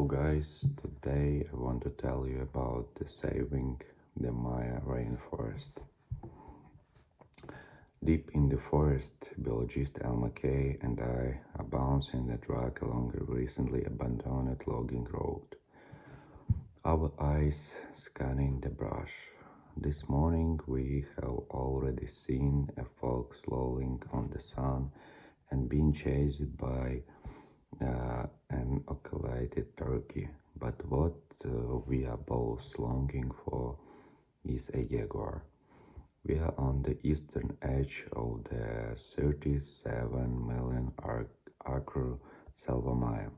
guys, today I want to tell you about the saving the Maya rainforest. Deep in the forest, biologist Al McKay and I are bouncing the truck along a recently abandoned logging road. Our eyes scanning the brush. This morning we have already seen a fox lolling on the sun and being chased by an occulted turkey, but what we are both longing for is a jaguar. We are on the eastern edge of the 37 million acre Selva Maya,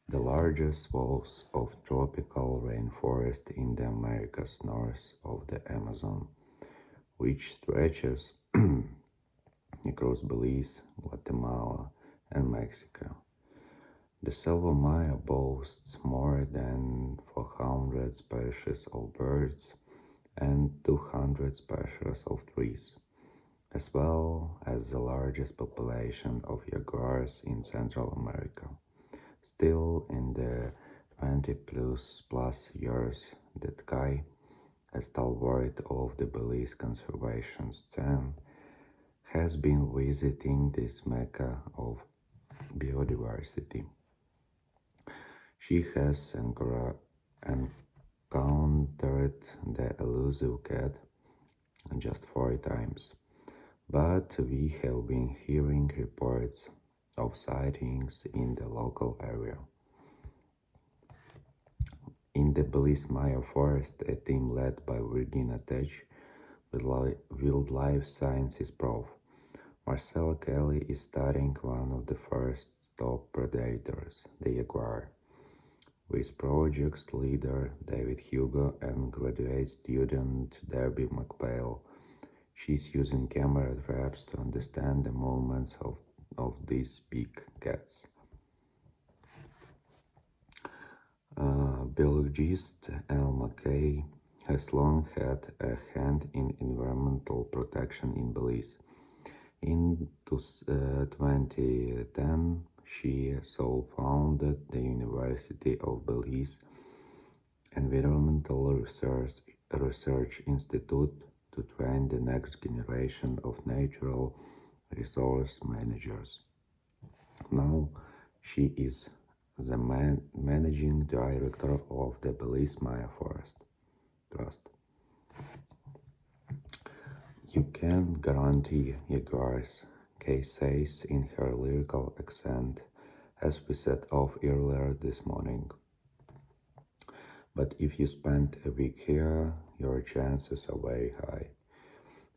the largest swath of tropical rainforest in the Americas north of the Amazon, which stretches across Belize, Guatemala, and Mexico. The Selva Maya boasts more than 400 species of birds and 200 species of trees, as well as the largest population of jaguars in Central America. Still, in the 20 plus years that Kai, a stalwart of the Belize conservation scene, has been visiting this mecca of biodiversity. She has encountered the elusive cat just 4 times, but we have been hearing reports of sightings in the local area. In the Belize Maya forest, a team led by Virginia Tech wildlife sciences prof. Marcella Kelly is studying one of the first top predators, the jaguar, with project's leader David Hugo and graduate student Debbie McPhail. She's using camera traps to understand the movements of these big cats. Biologist Al McKay has long had a hand in environmental protection in Belize. In 2010, she founded the University of Belize Environmental Research Institute to train the next generation of natural resource managers. Now she is the managing director of the Belize Maya Forest Trust. You can guarantee jaguars, Kay says in her lyrical accent as we set off earlier this morning. But if you spend a week here, your chances are very high.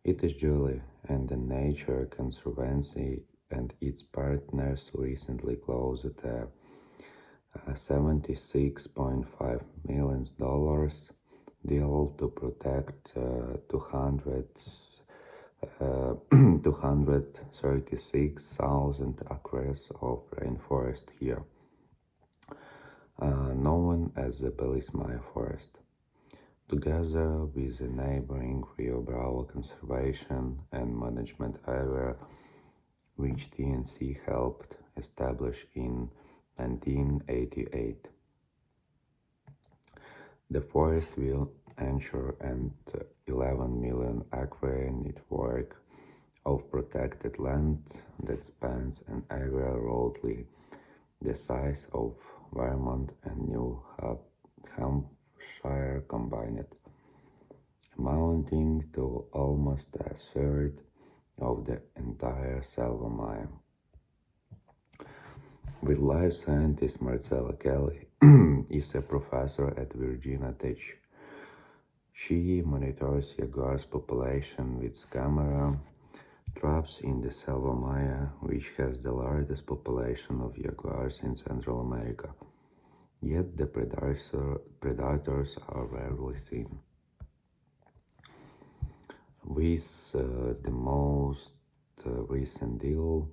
It is Julie and the Nature Conservancy and its partners recently closed a $76.5 million deal to protect 236,000 acres of rainforest here, known as the Belize Maya Forest. Together with the neighboring Rio Bravo Conservation and Management Area, which TNC helped establish in 1988. The forest will ensure an 11 million acre network of protected land that spans an area roughly the size of Vermont and New Hampshire combined, amounting to almost a third of the entire Selva Maya. Wildlife scientist Marcella Kelly is a professor at Virginia Tech. She monitors jaguars' population with camera traps in the Selva Maya, which has the largest population of jaguars in Central America. Yet the predators are rarely seen. With the most recent deal,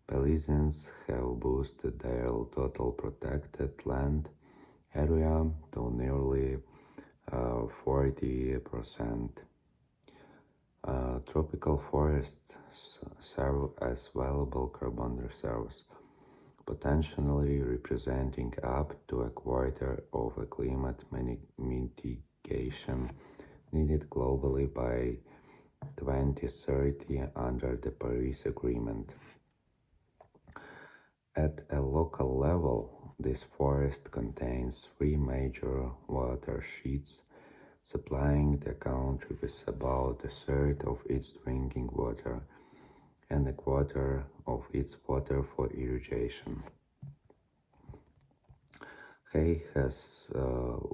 Belizeans have boosted their total protected land area to nearly 40%. Tropical forests serve as valuable carbon reserves, potentially representing up to a quarter of a climate mitigation needed globally by 2030 under the Paris Agreement. At a local level, this forest contains three major watersheds, supplying the country with about a third of its drinking water and a quarter of its water for irrigation. Hay has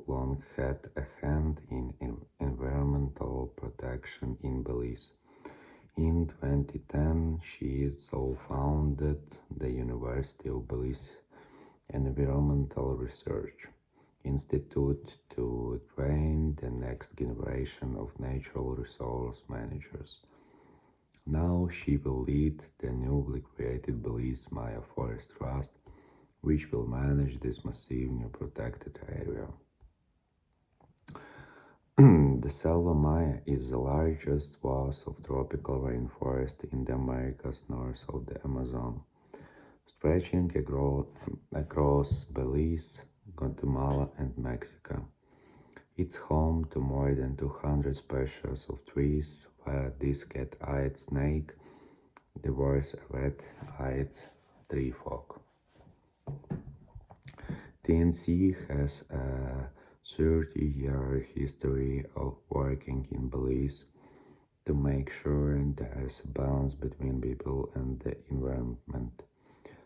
long had a hand in environmental protection in Belize. In 2010, she so founded the University of Belize Environmental Research Institute to train the next generation of natural resource managers. Now she will lead the newly created Belize Maya Forest Trust, which will manage this massive new protected area. The Selva Maya is the largest swath of tropical rainforest in the Americas north of the Amazon, stretching across Belize, Guatemala, and Mexico. It's home to more than 200 species of trees, via this cat-eyed snake, diverse red-eyed tree frog. TNC has a 30-year history of working in Belize to make sure there is a balance between people and the environment,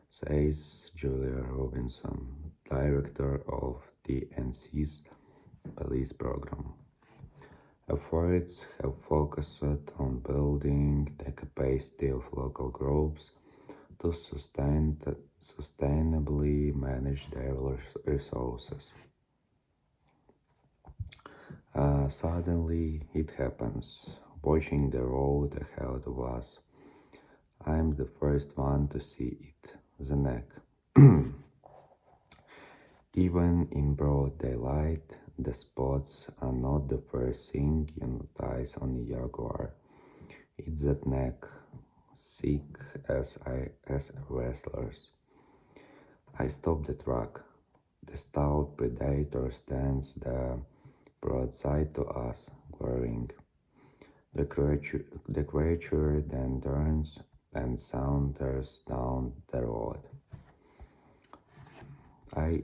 says Julia Robinson, director of TNC's Belize program. Efforts have focused on building the capacity of local groups to sustainably manage their resources. Suddenly, it happens. Watching the road ahead of us, I'm the first one to see it, the neck. Even in broad daylight, the spots are not the first thing you notice on a jaguar. It's that neck, thick as a wrestler's. I stop the truck. The stout predator stands there broadside to us, glaring. The creature then turns and saunters down the road. I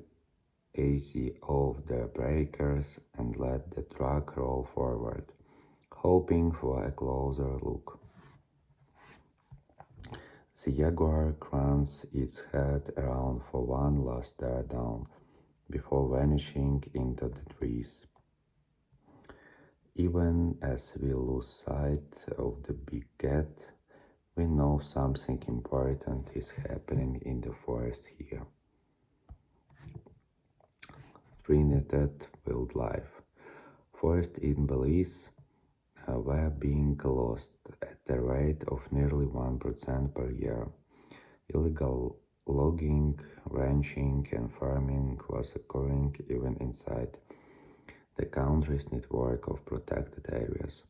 ease off the breakers and let the truck roll forward, hoping for a closer look. The jaguar crans its head around for one last stare down before vanishing into the trees. Even as we lose sight of the big cat, we know something important is happening in the forest here. Trinidad wildlife. Forests in Belize were being lost at the rate of nearly 1% per year. Illegal logging, ranching, and farming was occurring even inside the country's network of protected areas.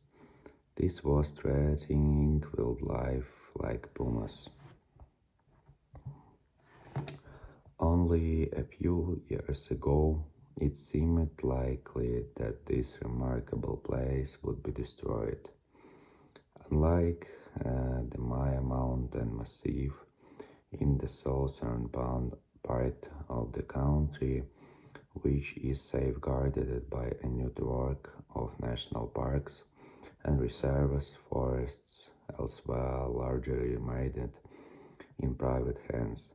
This was threatening wildlife like pumas. Only a few years ago, it seemed likely that this remarkable place would be destroyed. Unlike the Maya Mountain Massif in the southern part of the country, which is safeguarded by a network of national parks and reserves, forests elsewhere largely remained in private hands.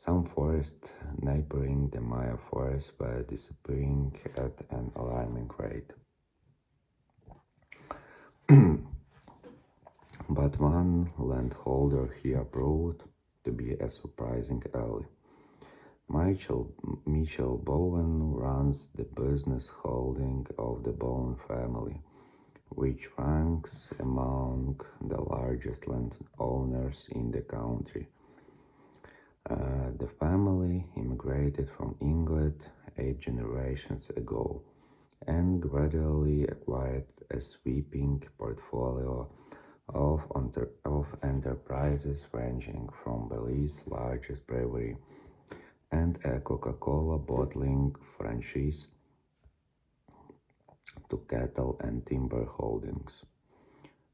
Some forests neighboring the Maya forest were disappearing at an alarming rate. But one landholder here proved to be a surprising ally. Mitchell Bowen runs the business holding of the Bowen family, which ranks among the largest landowners in the country. The family immigrated from England 8 generations ago and gradually acquired a sweeping portfolio of enterprises ranging from Belize's largest brewery and a Coca-Cola bottling franchise to cattle and timber holdings.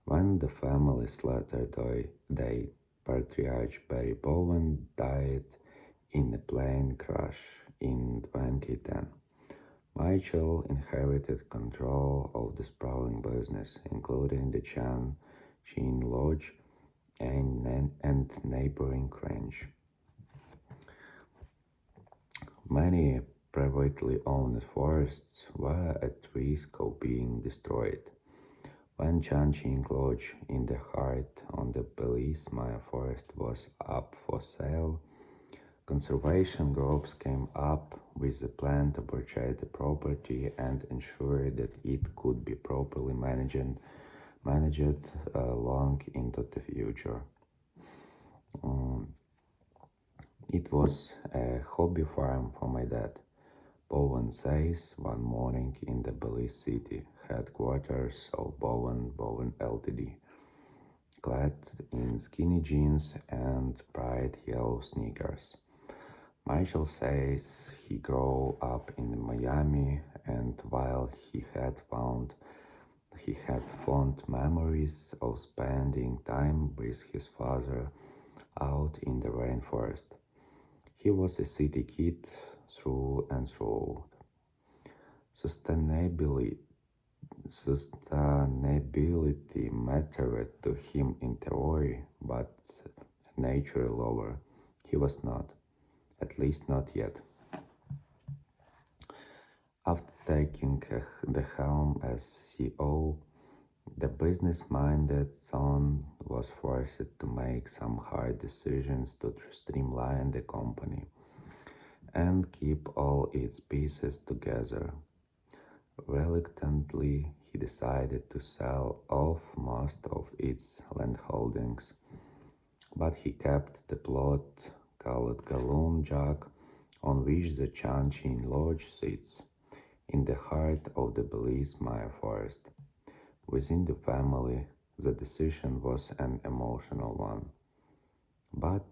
When the family's latter-day patriarch Barry Bowen died in a plane crash in 2010, Michael inherited control of the sprawling business, including the Chin Lodge and neighboring ranch. Many privately owned forests were at risk of being destroyed. When Changqing Lodge in the heart of the Belize Maya forest was up for sale, conservation groups came up with a plan to purchase the property and ensure that it could be properly managed long into the future. Um, it was a hobby farm for my dad. Bowen says one morning in the Belize City headquarters of Bowen Ltd. Clad in skinny jeans and bright yellow sneakers. Michael says he grew up in Miami, and while he had fond memories of spending time with his father out in the rainforest. He was a city kid through and through. Sustainability, sustainability mattered to him in theory, but nature lover he was not, at least not yet. After taking the helm as CEO, the business-minded son was forced to make some hard decisions to streamline the company and keep all its pieces together. Reluctantly, he decided to sell off most of its landholdings, but he kept the plot called Galoon Jug, on which the Chanchin Lodge sits, in the heart of the Belize Maya forest. Within the family, the decision was an emotional one, but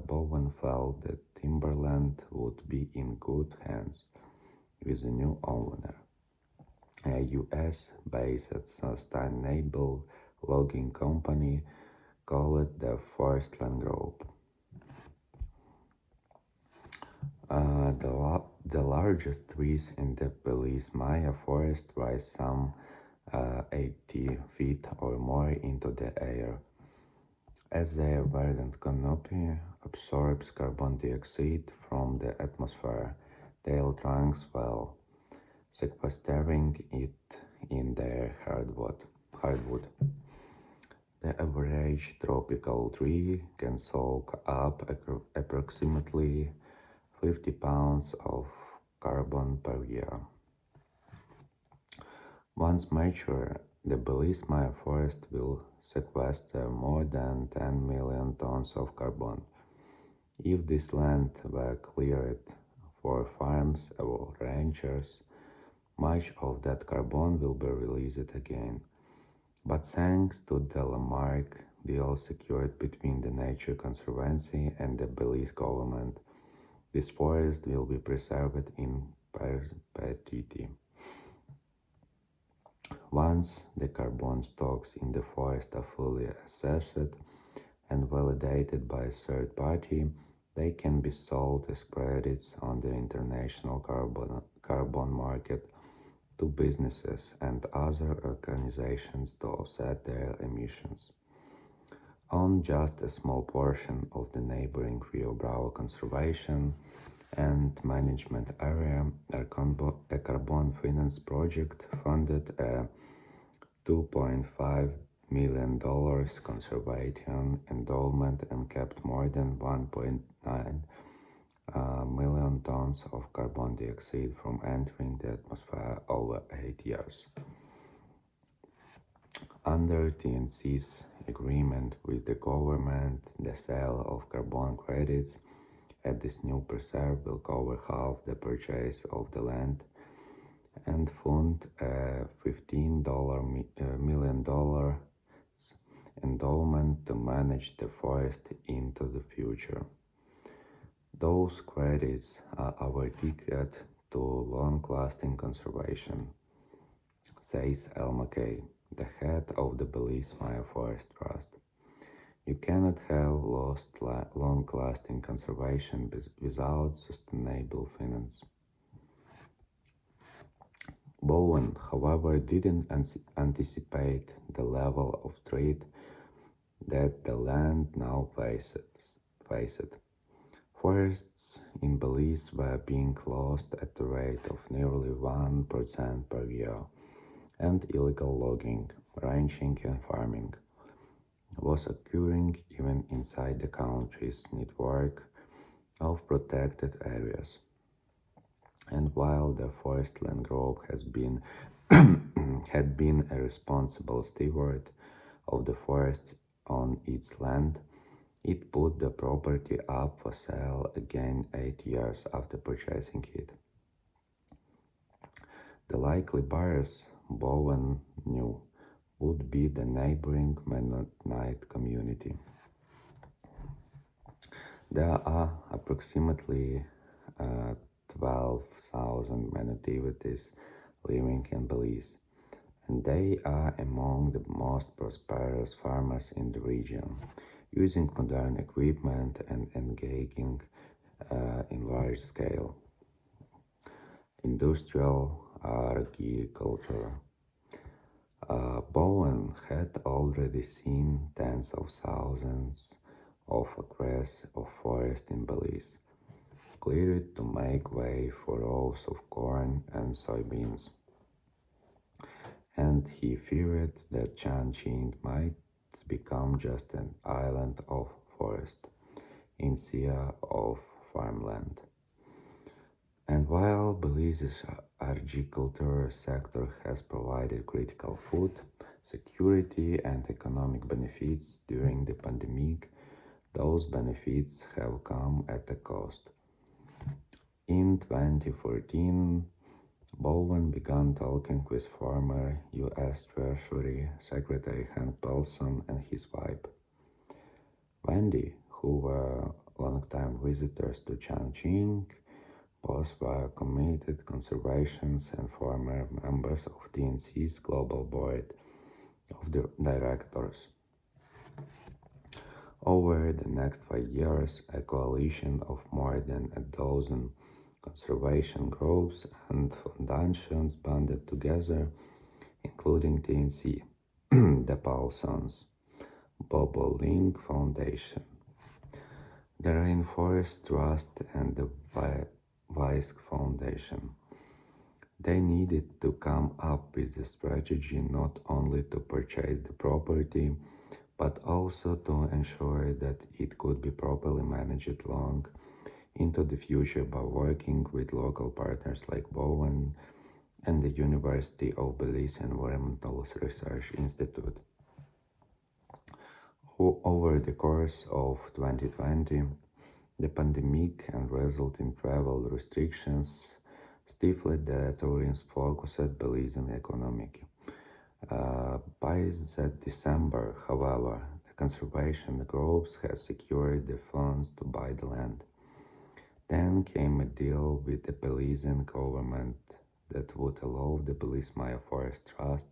Bowen felt that timberland would be in good hands with a new owner, a US-based sustainable logging company called the Forestland Group. The largest trees in the Belize Maya forest rise some 80 feet or more into the air. As their verdant canopy absorbs carbon dioxide from the atmosphere, their trunks swell, sequestering it in their hardwood. The average tropical tree can soak up approximately 50 pounds of carbon per year. Once mature, the Belize Maya forest will sequester more than 10 million tons of carbon. If this land were cleared for farms or ranchers, much of that carbon will be released again. But thanks to the landmark deal secured between the Nature Conservancy and the Belize government, this forest will be preserved in perpetuity. Once the carbon stocks in the forest are fully assessed and validated by a third party, they can be sold as credits on the international carbon market to businesses and other organizations to offset their emissions. On just a small portion of the neighboring Rio Bravo conservation and management area, a carbon finance project funded a $2.5 million conservation endowment and kept more than 1.9 million tons of carbon dioxide from entering the atmosphere over 8 years. Under TNC's agreement with the government, the sale of carbon credits at this new preserve will cover half the purchase of the land and fund $15 million endowment to manage the forest into the future. Those credits are our ticket to long-lasting conservation, says El McKay, the head of the Belize Maya Forest Trust. You cannot have long-lasting conservation without sustainable finance. Bowen, however, didn't anticipate the level of threat that the land now faced. Forests in Belize were being lost at the rate of nearly 1% per year, and illegal logging, ranching, and farming was occurring even inside the country's network of protected areas. And while the Forest Land Group has been had been a responsible steward of the forests on its land, it put the property up for sale again 8 years after purchasing it. The likely buyers, Bowen knew, would be the neighboring Mennonite community. There are approximately 12,000 Mennonites living in Belize, and they are among the most prosperous farmers in the region, using modern equipment and engaging in large-scale industrial agriculture. Bowen had already seen tens of thousands of acres of forest in Belize, cleared to make way for rows of corn and soybeans, and he feared that Changching might become just an island of forest in sea of farmland. And while Belize's agriculture sector has provided critical food, security, and economic benefits during the pandemic, those benefits have come at a cost. In 2014, Bowen began talking with former U.S. Treasury Secretary Hank Paulson and his wife, Wendy, who were longtime visitors to Changching. Both were committed conservationists and former members of TNC's global board of directors. Over the next 5 years, a coalition of more than a dozen conservation groups and foundations banded together, including TNC, the Paulsons, Bobolink Foundation, the Rainforest Trust, and the Weiss Foundation. They needed to come up with a strategy not only to purchase the property, but also to ensure that it could be properly managed long into the future by working with local partners like Bowen and the University of Belize Environmental Research Institute. Over the course of 2020, the pandemic and resulting travel restrictions stifled the tourism focused Belizean economy. By that December, however, the conservation groups had secured the funds to buy the land. Then came a deal with the Belizean government that would allow the Belize Maya Forest Trust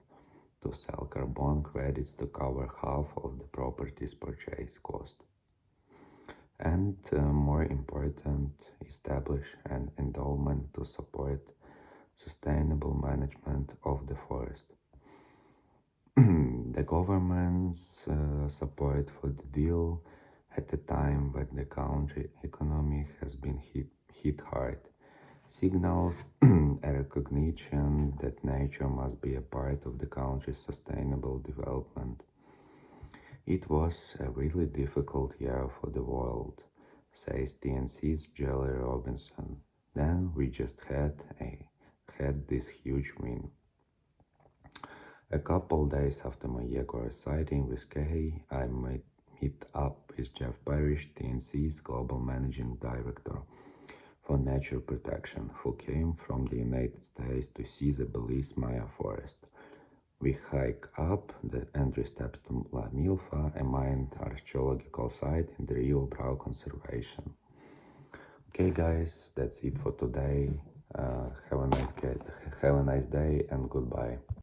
to sell carbon credits to cover half of the property's purchase cost. And more important, establish an endowment to support sustainable management of the forest. The government's support for the deal at a time when the country economy has been hit hard signals a recognition that nature must be a part of the country's sustainable development. It was a really difficult year for the world, says TNC's Jelly Robinson. Then we just had this huge win. A couple days after my Jaguar sighting with Kay, I meet up with Jeff Parrish, TNC's Global Managing Director for Nature Protection, who came from the United States to see the Belize Maya Forest. we hike up the entry steps to La Milfa, a mined archaeological site in the Rio Bravo Conservation. Okay, guys, that's it for today. Have a nice day and goodbye.